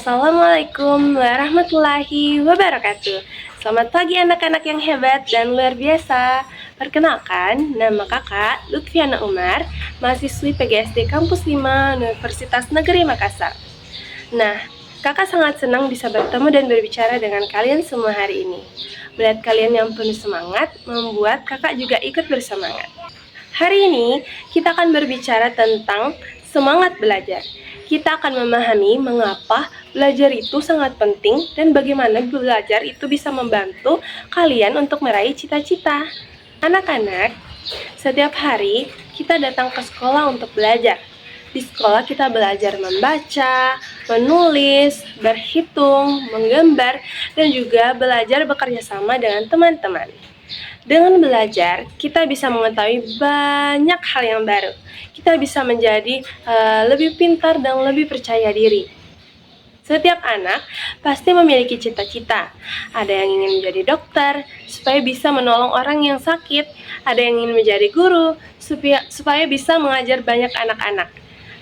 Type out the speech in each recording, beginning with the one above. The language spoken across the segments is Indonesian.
Assalamualaikum warahmatullahi wabarakatuh. Selamat pagi anak-anak yang hebat dan luar biasa. Perkenalkan, nama kakak Lutfiana Umar, mahasiswi PGSD Kampus 5 Universitas Negeri Makassar. Nah, kakak sangat senang bisa bertemu dan berbicara dengan kalian semua hari ini. Melihat kalian yang penuh semangat, membuat kakak juga ikut bersemangat. Hari ini, kita akan berbicara tentang semangat belajar. Kita akan memahami mengapa belajar itu sangat penting dan bagaimana belajar itu bisa membantu kalian untuk meraih cita-cita. Anak-anak, setiap hari kita datang ke sekolah untuk belajar. Di sekolah kita belajar membaca, menulis, berhitung, menggambar, dan juga belajar bekerja sama dengan teman-teman. Dengan belajar, kita bisa mengetahui banyak hal yang baru. Kita bisa menjadi lebih pintar dan lebih percaya diri. Setiap anak pasti memiliki cita-cita. Ada yang ingin menjadi dokter, supaya bisa menolong orang yang sakit. Ada yang ingin menjadi guru, supaya bisa mengajar banyak anak-anak.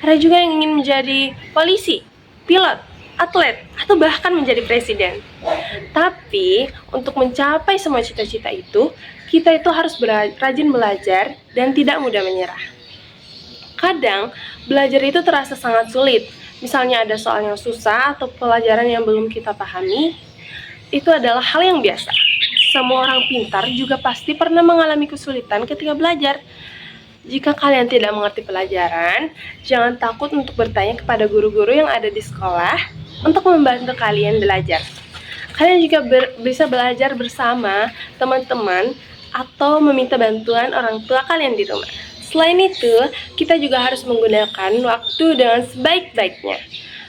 Ada juga yang ingin menjadi polisi, pilot, atlet, atau bahkan menjadi presiden. Tapi, untuk mencapai semua cita-cita itu, kita itu harus rajin belajar dan tidak mudah menyerah. Kadang, belajar itu terasa sangat sulit. Misalnya ada soal yang susah atau pelajaran yang belum kita pahami, itu adalah hal yang biasa. Semua orang pintar juga pasti pernah mengalami kesulitan ketika belajar. Jika kalian tidak mengerti pelajaran, jangan takut untuk bertanya kepada guru-guru yang ada di sekolah untuk membantu kalian belajar. Kalian juga bisa belajar bersama teman-teman atau meminta bantuan orang tua kalian di rumah. Selain itu, kita juga harus menggunakan waktu dengan sebaik-baiknya.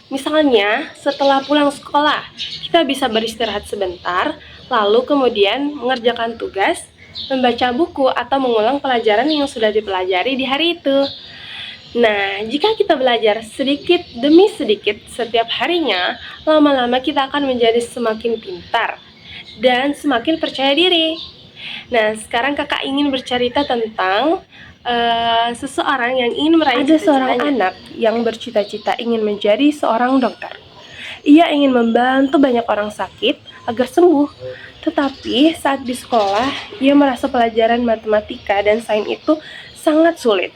Misalnya, setelah pulang sekolah, kita bisa beristirahat sebentar, lalu kemudian mengerjakan tugas, membaca buku, atau mengulang pelajaran yang sudah dipelajari di hari itu. Nah, jika kita belajar sedikit demi sedikit setiap harinya, lama-lama kita akan menjadi semakin pintar dan semakin percaya diri. Nah, sekarang kakak ingin bercerita tentang seseorang yang ingin meraih cita-citanya. Ada seorang anak yang bercita-cita ingin menjadi seorang dokter. Ia ingin membantu banyak orang sakit agar sembuh. Tetapi saat di sekolah, ia merasa pelajaran matematika dan sains itu sangat sulit.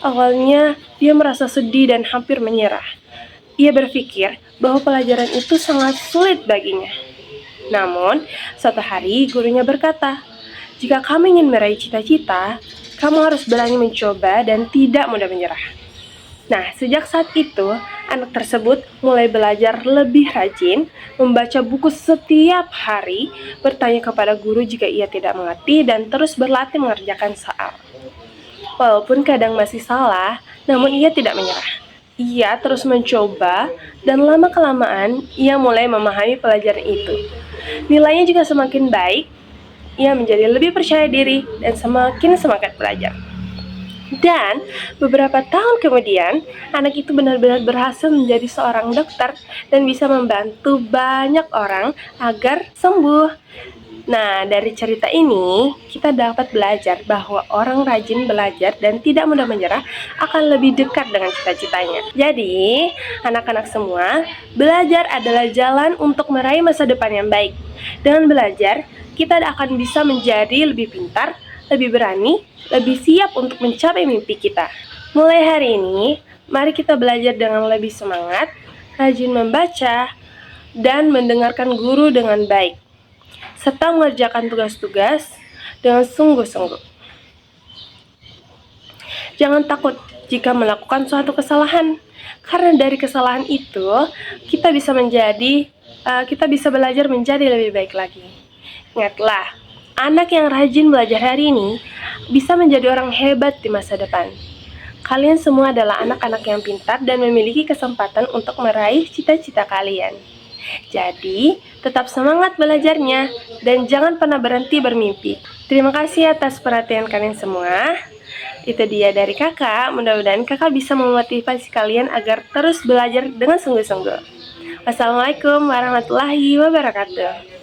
Awalnya, dia merasa sedih dan hampir menyerah. Ia berpikir bahwa pelajaran itu sangat sulit baginya. Namun, suatu hari gurunya berkata, "Jika kamu ingin meraih cita-cita, kamu harus berani mencoba dan tidak mudah menyerah." Nah, sejak saat itu, anak tersebut mulai belajar lebih rajin, membaca buku setiap hari, bertanya kepada guru jika ia tidak mengerti, dan terus berlatih mengerjakan soal. Walaupun kadang masih salah, namun ia tidak menyerah. Ia terus mencoba, dan lama-kelamaan ia mulai memahami pelajaran itu. Nilainya juga semakin baik, ia menjadi lebih percaya diri dan semakin semangat belajar. Dan beberapa tahun kemudian, anak itu benar-benar berhasil menjadi seorang dokter dan bisa membantu banyak orang agar sembuh. Nah, dari cerita ini, kita dapat belajar bahwa orang rajin belajar dan tidak mudah menyerah akan lebih dekat dengan cita-citanya. Jadi, anak-anak semua, belajar adalah jalan untuk meraih masa depan yang baik. Dengan belajar, kita akan bisa menjadi lebih pintar, lebih berani, lebih siap untuk mencapai mimpi kita. Mulai hari ini, mari kita belajar dengan lebih semangat, rajin membaca, dan mendengarkan guru dengan baik, serta mengerjakan tugas-tugas dengan sungguh-sungguh. Jangan takut jika melakukan suatu kesalahan, karena dari kesalahan itu kita bisa belajar menjadi lebih baik lagi. Ingatlah, anak yang rajin belajar hari ini bisa menjadi orang hebat di masa depan. Kalian semua adalah anak-anak yang pintar dan memiliki kesempatan untuk meraih cita-cita kalian. Jadi, tetap semangat belajarnya dan jangan pernah berhenti bermimpi. Terima kasih atas perhatian kalian semua. Itu dia dari kakak. Mudah-mudahan kakak bisa memotivasi kalian agar terus belajar dengan sungguh-sungguh. Wassalamualaikum warahmatullahi wabarakatuh.